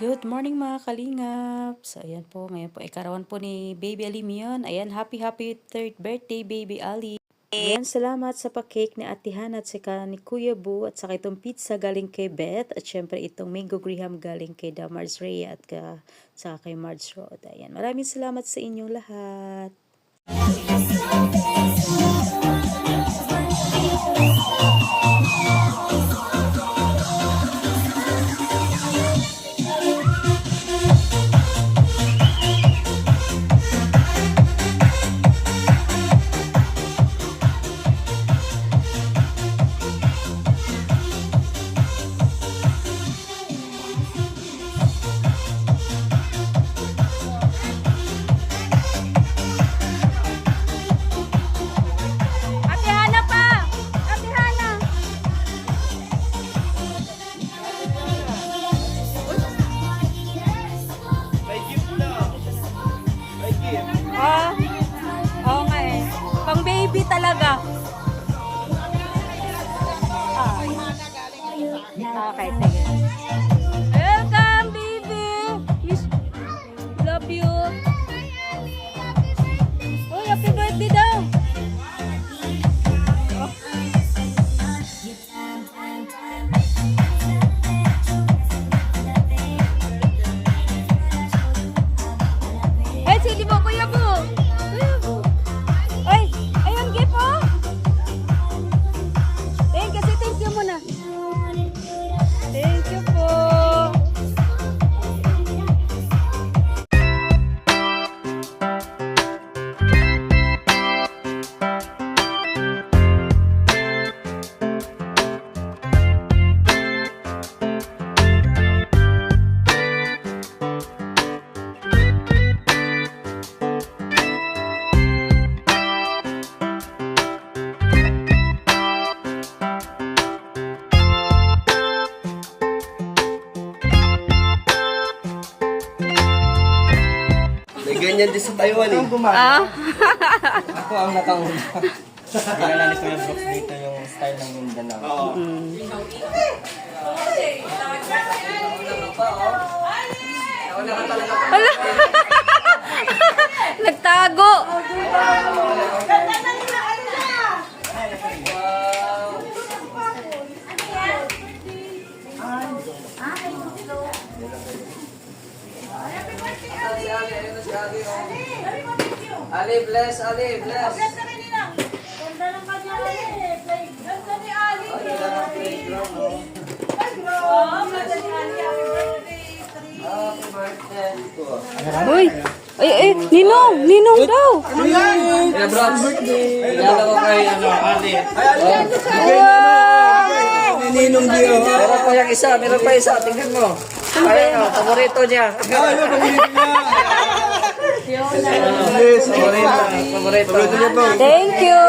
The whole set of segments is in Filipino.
Good morning mga kalingap! So ayan po, ngayon po ay karawan po ni Baby Ali Mion. Ayan, happy 3rd birthday Baby Ali! Ayan, salamat sa pa-cake ni Ate Han at saka ni Kuya Bu at saka itong pizza galing kay Beth at syempre itong mango graham galing kay Damars Rhea at saka kay Marge Rod. Ayan, maraming salamat sa inyong lahat! Oo nga eh. Pang baby talaga. Okay, sige. Welcome, baby! Miss, love you. Oh, happy birthday daw! Sige po, Kuya Bu! Kuya Bu! Ay! Ayun, gift oh! Thank you muna. Thank you po! Ganyan din sa Taiwan eh. Ah? Ako ang nakanguna. Kaya ni Kuya Brooks dito yung style ng Mindanao. Oo. Hala! Nagtago! Ali, bless, Ali, bless. Ganda ng kanya, Ali. Ganda ni Ali. Happy birthday. Uy! Ay, Ninong daw! Kuya Brooks, regalo ko kay Ali. Ninong Dio. Meron pa isa, tingnan mo. Ayan o, paborito niya. Paborito. Thank you!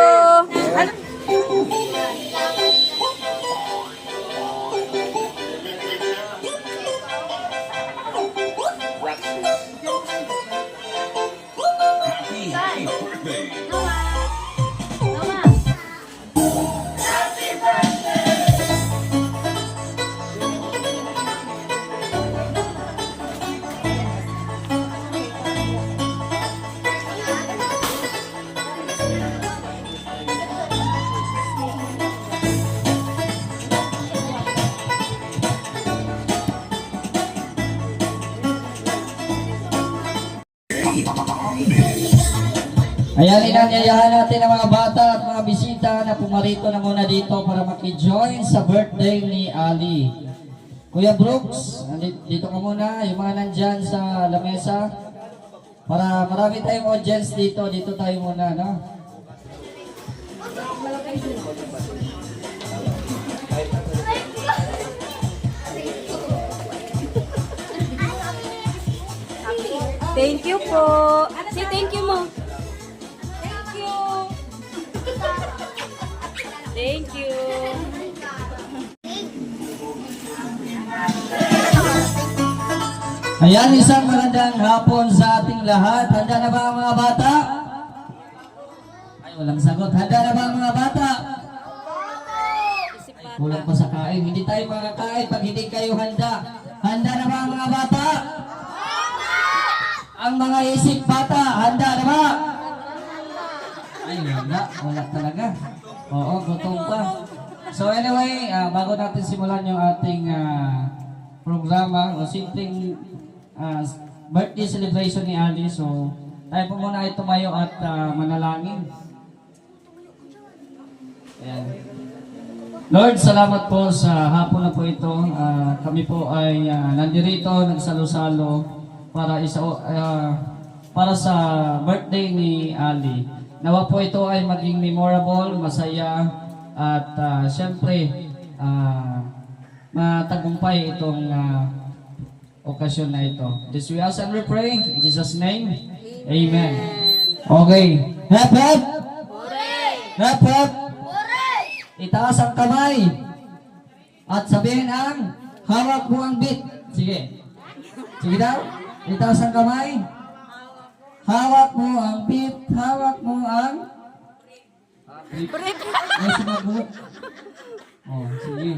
Ayan, inanyayahan natin ang mga bata at mga bisita na pumarito na muna dito para maki-join sa birthday ni Ali. Kuya Brooks, dito ka muna, yung mga nandyan sa lamesa. Para marami tayong audience dito, dito tayo muna, no? Thank you po! Say thank you mo! Thank you! Thank you! Ayan, isang magandang hapon sa ating lahat. Handa na ba ang mga bata? Ay, walang sagot. Handa na ba ang mga bata? Kulang pa sa kain. Hindi tayo makakain pag hindi kayo handa. Handa na ba ang mga bata? Ang mga isip bata, handa na ba? Ay, wala talaga. Oo, gutom pa. So anyway, bago natin simulan yung ating programa o simpleng birthday celebration ni Ali, so tayo po muna ay tumayo at manalangin. Ayan. Lord, salamat po sa hapon na po ito. Kami po ay nandirito, nagsalo-salo para sa birthday ni Ali. Nawa po ito ay maging memorable, masaya, at syempre matagumpay itong okasyon na ito. This we ask and we pray in Jesus' name. Amen. Okay. Hep, hep! Hep, hep! Itaas ang kamay at sabihin ang hawak mo ang beat. Sige. Sige daw. Itaas ang kamay. Hawak mo ang beat. Hawak mo ang ay, sumagot. Oh, sige.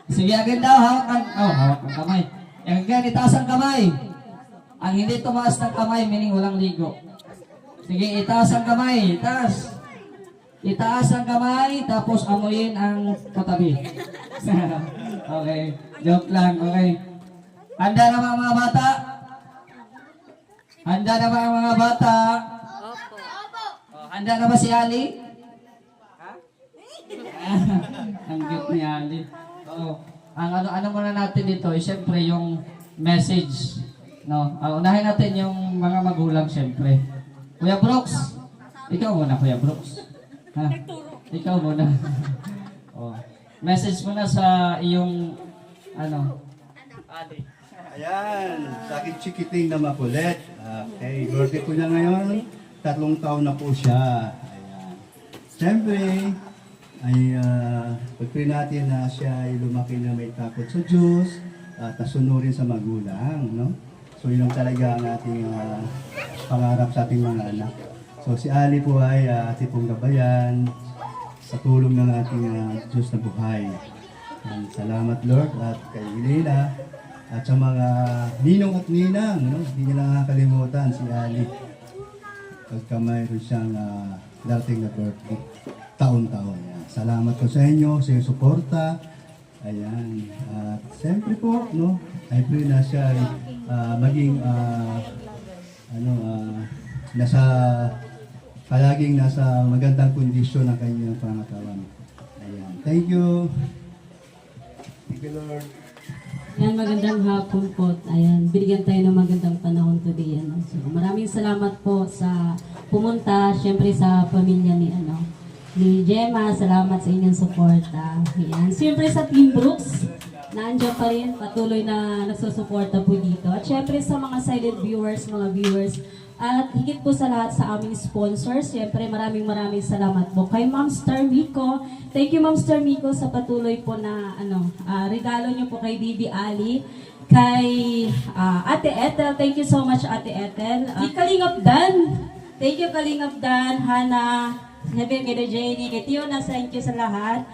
Sige agad daw. Hawak ang kamay. Again, itaas ang kamay. Ang hindi tumaas ng kamay, meaning walang ligo. Sige, itaas ang kamay. Itaas. Itaas ang kamay, tapos amuyin ang katabi. Okay. Joke lang. Okay. Handa na ba ang mga bata? Handa na ba ang mga bata? Oh, handa na ba si Ali? Ang cute ni Ali. Oh, ang ano muna natin dito, siyempre yung message. No, unahin natin yung mga magulang siyempre. Kuya Brooks. Ikaw muna, Kuya Brooks. Ha? Ikaw muna. Oh. Message mo na sa iyong Ali. Ayan, sa aking chikiting na makulit. Okay, birthday po niya ngayon. 3 taon na po siya. Ayan. Siyempre, ay pag-pray natin na siya ay lumaki na may takot sa Diyos at nasunurin sa magulang. No? So yun ang talaga ang ating pangarap sa ating mga anak. So si Ali po ay ating pong gabayan sa tulong ng ating Diyos na buhay. And salamat Lord at kay Elena at sa mga ninong at ninang. No? Hindi nila nakakalimutan si Ali. Pagka mayroon siyang darating na birthday, taon-taon. Salamat po sa inyo, sa iyong suporta. Ayan. At siyempre po, no, I pray na siya ay maging palaging nasa magandang kondisyon ng kanyang pangatawan. Ayan. Thank you. Thank you, Lord. Yan, magandang hapon po. Ayan, binigyan tayo ng magandang panahon today. So, maraming salamat po sa pumunta, syempre sa pamilya ni Gemma. Salamat sa inyong suporta. Ayan, syempre sa Team Brooks, nandiyan pa rin, patuloy na nagsusuporta po dito. At syempre sa mga silent viewers, mga viewers, at higit po sa lahat sa aming sponsors, syempre maraming salamat po kay Ma'am Star Miko. Thank you Ma'am Star Miko sa patuloy po na regalo niyo po kay Baby Ali, kay Ate Ethel. Thank you so much Ate Ethel. Kalingap Dan. Thank you Kalingap Dan, Hana, Heaven, kay Jenny, kay Tiona, thank you sa lahat.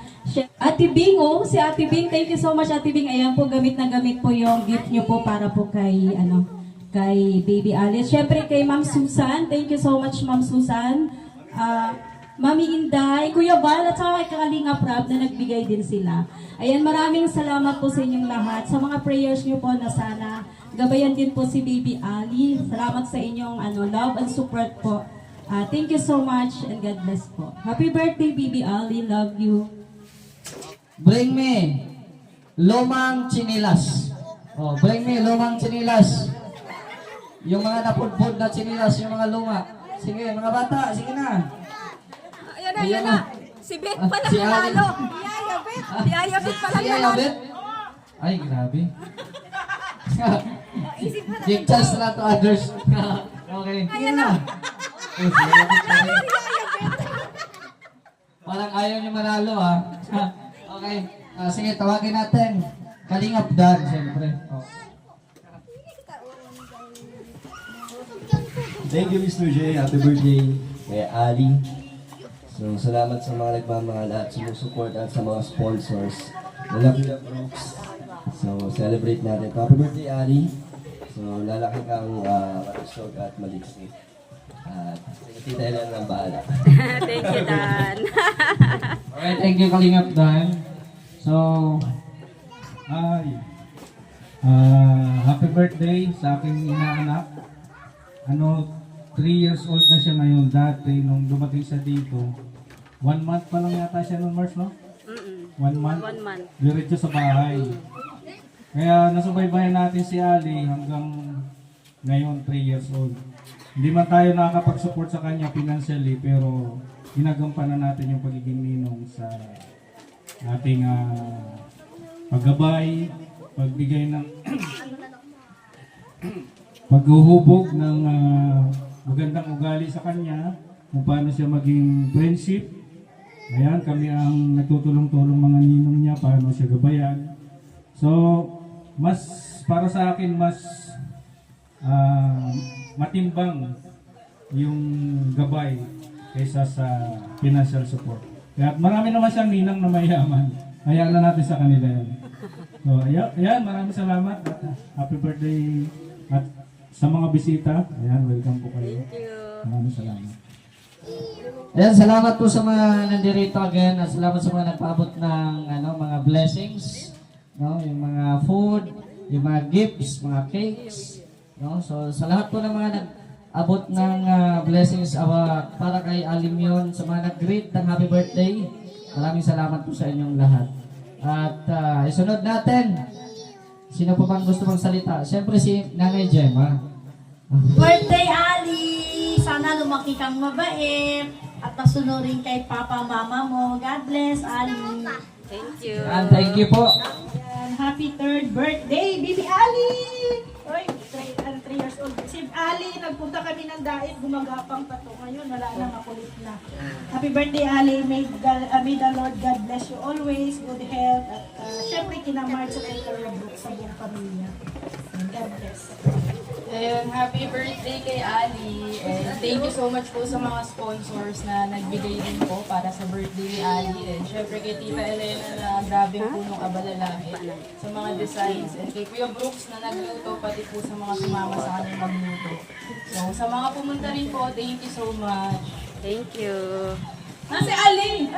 Ate Bing, si Ate Bing, thank you so much Ate Bing. Ayan po, gamit na gamit po yung gift niyo po para po kay kay Baby Ali. Siyempre kay Ma'am Susan. Thank you so much Ma'am Susan. Mami Inday, Kuya Val, at saka kay Kalinga Prab na nagbigay din sila. Ayan, maraming salamat po sa inyong lahat. Sa mga prayers niyo po na sana gabayan din po si Baby Ali. Salamat sa inyong love and support po. Thank you so much and God bless po. Happy birthday Baby Ali. Love you. Bring me lumang chinilas. Oh, bring me lumang chinilas. Yung mga napudpud na chinilas, yung mga luma. Sige, mga bata, sige na. Ayan na. Si Beth pa lang nanalo. Si Aya Beth pa lang nanalo. Ay, grabe. Give chance na to others. Okay. Ayan na. Parang ayaw niyo manalo, ha? Okay. Sige, tawagin natin. Kalingap Dan, siyempre. Oh. Thank you, Mr. J. Happy birthday Kay Ali. So, salamat sa mga nagmamahal at sumusuport at sa mga sponsors. Wala Kuya Brooks. So, celebrate natin. Happy birthday, Ali. So, lalaki kang matusog at maliksik. At si Tita Helen ang bahala. Thank you, Dan. Okay, thank you Kalingap Dan. So, happy birthday sa aking inaanak. 3 years old na siya ngayon. Dati, nung dumating siya dito, 1 month pa lang yata siya noong March, no? 1 month? 1 month. Diretso sa bahay. Kaya nasubaybayan natin si Ali hanggang ngayon, 3 years old. Hindi man tayo nakakapag-support sa kanya financially, pero ginagampanan natin yung pagiging ninong sa ating paggabay, pagbigay ng paghuhubog ng magandang ugali sa kanya, kung paano siya maging friendship. Ayan, kami ang nagtutulong-tulong mga ninong niya, paano siya gabayan. So, mas para sa akin, mas matimbang yung gabay kaysa sa financial support. Kaya marami naman siyang ninang na mayaman. Hayaan na natin sa kanila yan. So, ayan, maraming salamat. At happy birthday at sa mga bisita. Ayan, welcome po kayo. Maraming salamat. ayan, salamat po sa mga nandirito again at salamat sa mga nagpaabot ng mga blessings, no? Yung mga food, yung mga gifts, mga cakes, no? So sa lahat po ng mga nag-abot ng blessings para kay Alimyon, sa mga nag-greet ng happy birthday, maraming salamat po sa inyong lahat. At isunod natin, sino po bang gusto magsalita? Siyempre si Nanay Gemma. Birthday, Ali! Sana lumaki kang mabait at nasunurin kay Papa, Mama mo. God bless, Ali. Thank you. And thank you po. And happy 3rd birthday, Baby Ali! Oy, 3 years old. Si Ali, nagpunta kami ng dait, gumagapang pa to. Ngayon, wala na, makulit na. Happy birthday, Ali. May the Lord God bless you always. Good health. At syempre, kina-March at kay Kuya Brooke sa buong pamilya. And God bless. Ayun, happy birthday kay Ali. And thank you so much po sa mga sponsors na nagbigay din po para sa birthday ni Ali. And syempre kay Tita Elena na grabing punong abalalain sa mga designs. And kay Kuya Brooks na nagluto, pati po sa mga sumama sa kanyang magluto. So sa mga pumunta rin po, thank you so much. Thank you. Nasi Ali!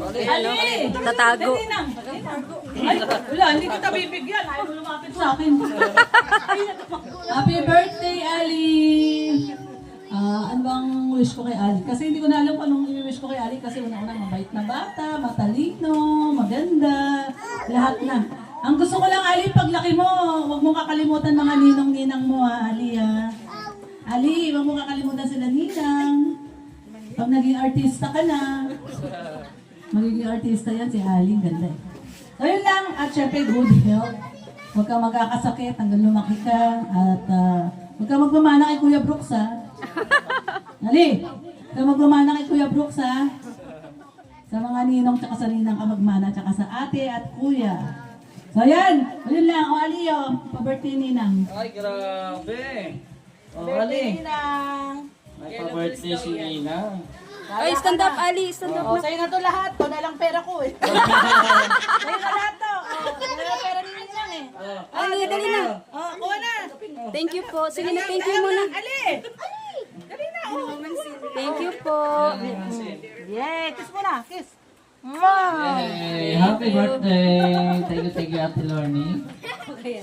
Ali! Tatago. Ay, wala, hindi kita bibigyan. Ayaw mo lumapit sa akin. Happy birthday, Ali! Ano bang wish ko kay Ali? Kasi hindi ko na alam kung anong i-wish ko kay Ali kasi una-una mabait na bata, matalino, maganda, lahat na. Ang gusto ko lang, Ali, paglaki mo, huwag mo kakalimutan mga ninong-ninang mo, Ali, ha? Ali, huwag mo kakalimutan sila ninang. Pag naging artista ka na, magiging artista yan si Ali, ganda eh. So yun lang, at syempre good health. Huwag kang magkakasakit hanggang lumaki ka, at huwag kang magmamana kay Kuya Brooks, ha? Ali, huwag kang magmamana kay Kuya Brooks, ha? Sa mga ninong, tsaka sa ninang ka magmana, tsaka sa ate at kuya. So yan, yun lang, o Ali, o, pa-birthday ninang. Ay, grabe. Birthday ninang! May pa-birthday si Nina. Ay, stand up, Ali. Stand up. Oh, sa'yo na to lahat. To na lang pera ko eh. Sa'yo na lahat to. Sa'yo na pera ni Ninang eh. Ali, dali na. Oh, kuha na. Thank you po. Sige na, thank you muna. Ali! Dali na, oh. Thank you po. Yay, kiss mo na, kiss. Hey, happy birthday. Thank you, Ate Lorne.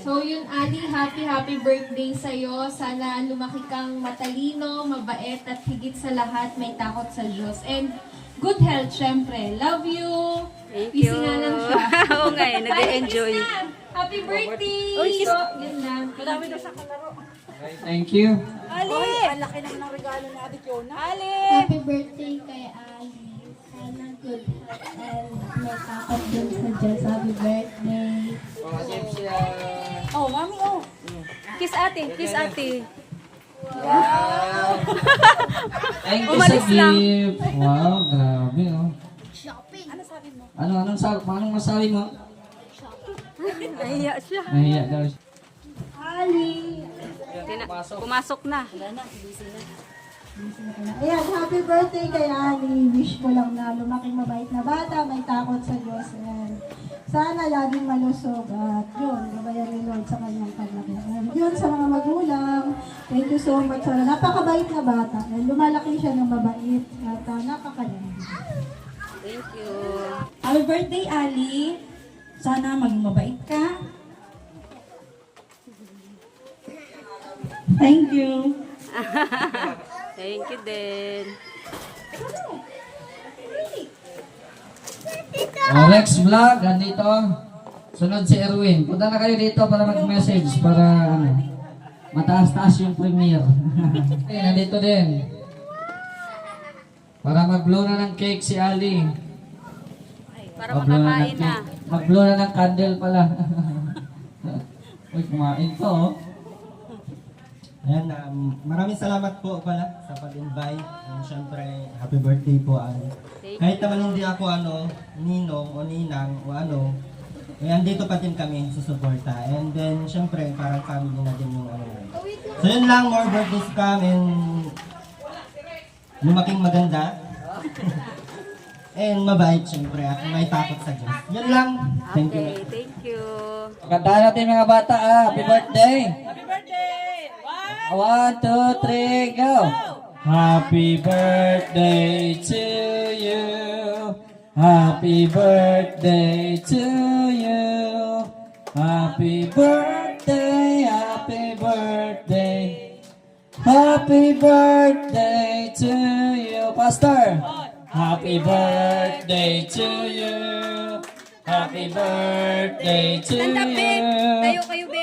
So yun, Ali, happy birthday sa'yo. Sana lumaki kang matalino, mabait, at higit sa lahat, may takot sa Diyos. And good health, syempre. Love you. Thank Busy you. nga lang siya. Oo nga eh, nag-enjoy. Bye, kiss na. Happy birthday! Oy, kiss. So, yun lang. Madami daw sa kalaro. Thank you. Ali! Ang laki naman ng regalo ni Ate Fiona. Ali! Happy birthday kay Ali. Sana good health and may takot dun sa Diyos. Happy birthday. Oh, mami, oh. Kiss ate, kiss ate. Thank you Umalis sa lang. gift. Wow, grabe oh. Anong masabi mo? Nahiya siya. Nahiya daw siya. Ali! Pumasok na. Ayan, happy birthday kay Ali. Wish ko lang na lumaking mabait na bata, may takot sa Diyos. And Sana laging malusog at yun, gabayan ni Lord sa kanyang paglaki. Yun sa mga magulang, thank you so much. Napakabait na bata. Lumalaki siya ng mabait at nakakalain. Thank you. Happy birthday, Ali. Sana maging mabait ka. Thank you. Thank you din. Rex Vlog, andito. Sunod si Erwin. Punta na kayo dito para mag-message para ano, mataas-taas yung premiere. Okay, nandito din. Para mag-blow na ng cake si Ali. Para Mag-blow makakain ng na. cake. Mag-blow na ng candle pala. Uy, kumain to oh. Ayan, maraming salamat po pala sa pag-invite. And syempre, happy birthday po, Ali. Kahit naman hindi ako ninong o ninang o andito pa din kami susuporta. And then, syempre, parang family na din yung So yun lang, more birthdays come and lumaking maganda. And mabait, syempre, at may takot sa Diyos. Yun lang. Thank you. Okay, thank you. Kantahan natin mga bata Happy birthday! Happy birthday! 1, 2, 3, go! Happy birthday to you. Happy birthday to you. Happy birthday, happy birthday. Happy birthday to you. Pastor. Happy birthday to you. Happy birthday to you.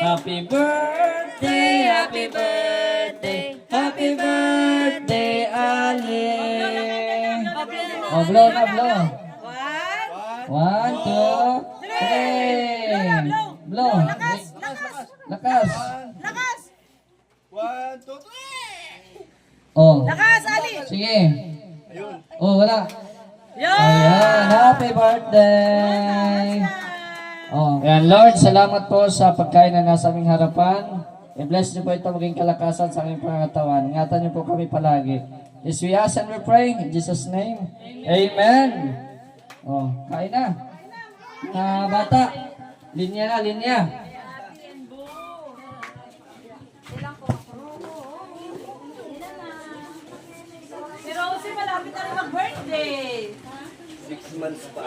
Happy birthday, happy birthday. Happy birthday, Ali. Oh, blow na, blow. 1, 2, 3. Blow. Lakas. Lakas. 1, 2, 3. Oh. Lakas, Ali. Sige. Oh, wala. Ayan, happy birthday. Oh, ayan, Lord, salamat po sa pagkain na nasa aming harapan. I-bless niyo po ito maging kalakasan sa aming pangatawan. Ingatan niyo po kami palagi. Yes, we ask and we pray in Jesus' name. Amen. Oh, kain na. Bata, linya na, linya. Si Rosie, malapit na rin mag-birthday. 6 months pa.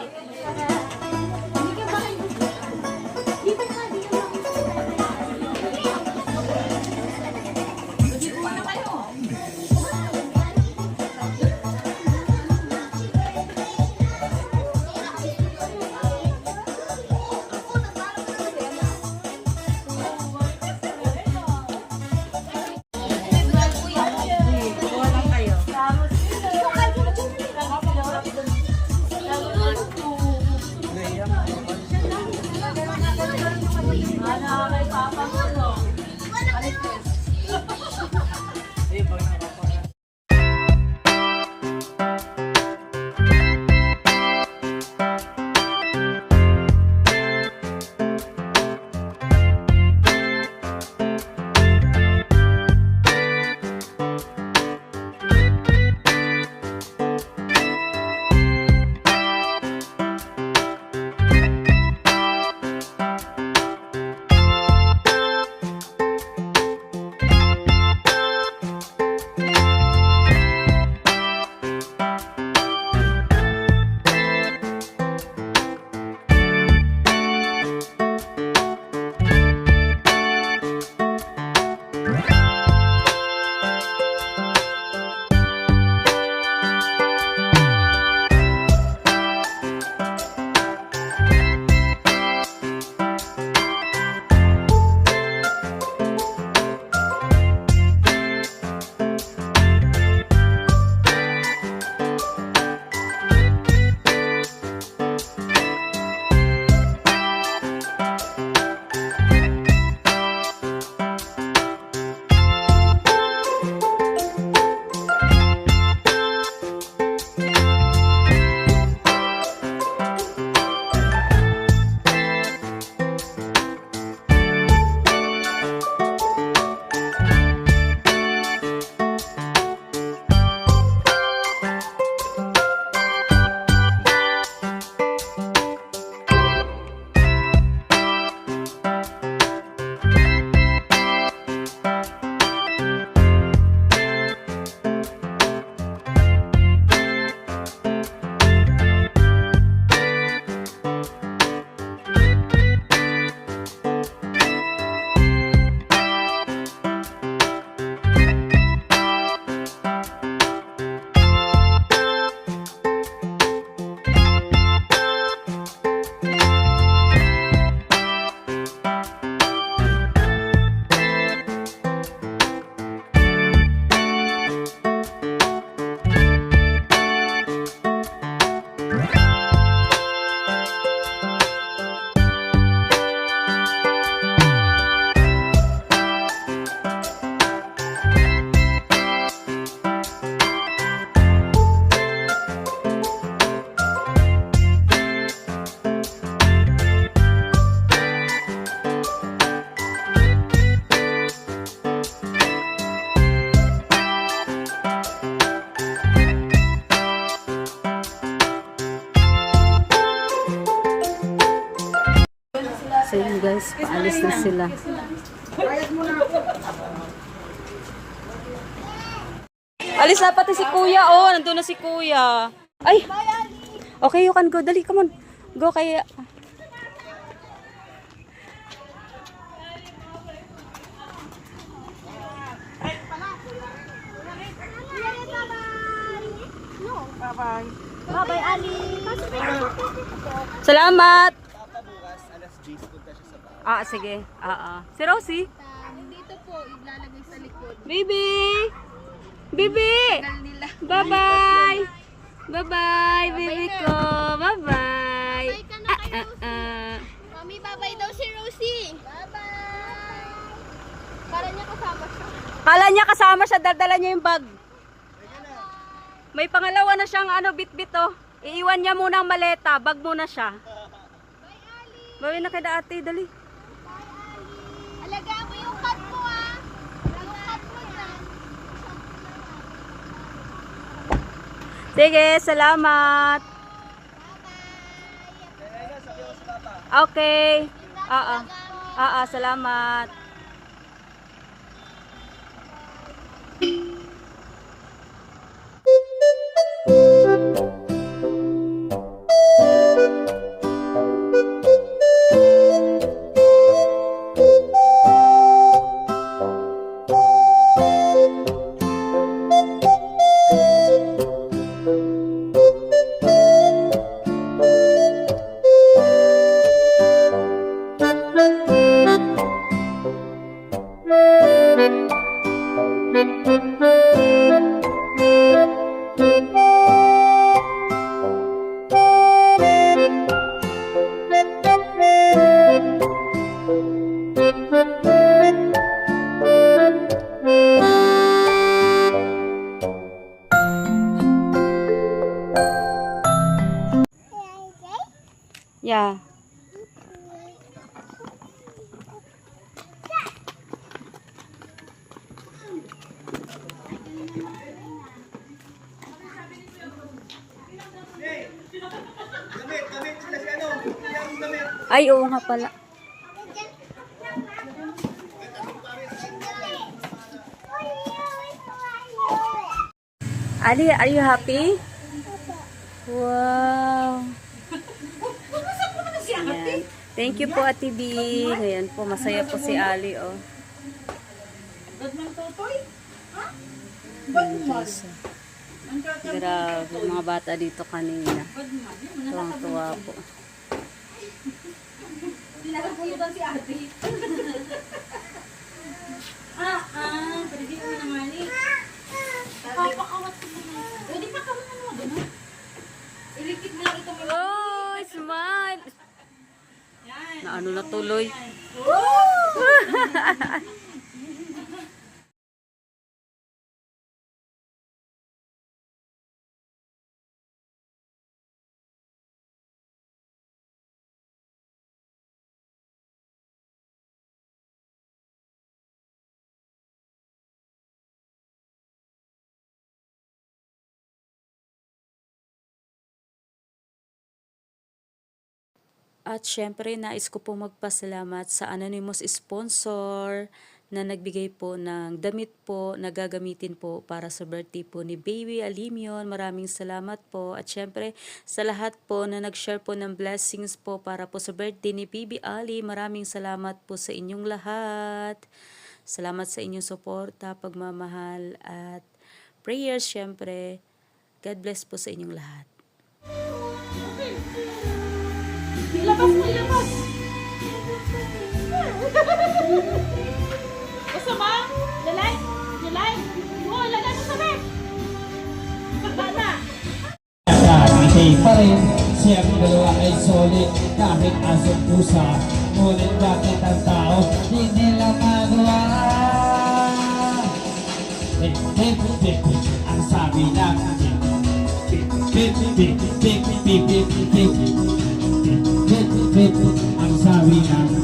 Yes, paalis na sila. Alis na pati si Kuya. Oh, nandun na si Kuya. Ay! Okay, you can go. Dali, come on. Go kaya. Bye-bye, Ali. Salamat! Ah, sige. Si Rosie? Dito po, ilalagay sa likod. Baby! Baby! Bye-bye! Bye-bye, baby ko! Bye-bye! Bye ka na kay Rosie. Mami, bye-bye daw si Rosie. Bye-bye. Para niya kasama siya. Kala niya kasama siya, daldala niya yung bag. May pangalawa na siyang bit-bit oh. Iiwan niya muna ang maleta, bag muna siya. Bye, Ali. Bawi na kay ate, dali. Bye, Ali. Alagaan mo yung cat mo, ah. Yung cat mo dyan. Sige, salamat. Okay. Salamat. Yeah. Ay, oo nga pala. Ali, are you happy? Wow. Ayan. Thank you po, Ate B. Ngayon po, masaya po si Ali, oh. Grabe, mga bata dito kanina. Tuwang-tuwa po. Pinakakuyutan si ate. Pwede mo na mali. Papakawat ko na. Pwede pa kawat ano doon, ha? Ilikit mo lang ito. Oh, smile! Na ano na tuloy. At syempre, nais ko po magpasalamat sa anonymous sponsor na nagbigay po ng damit po na gagamitin po para sa birthday po ni Baby Alimion. Maraming salamat po. At syempre, sa lahat po na nag-share po ng blessings po para po sa birthday ni Baby Ali. Maraming salamat po sa inyong lahat. Salamat sa inyong suporta, pagmamahal at prayers syempre. God bless po sa inyong lahat. Ilabas mo, ilabas! Gusto mo? Lalay? Lalay? Oo, lalay mo sa bed! Bana! Kakatay pa rin, siyang dalawa ay solid kahit asong pusa. Ngunit bakit ang tao di nila magawa? Ang sabi ng ang sabi ng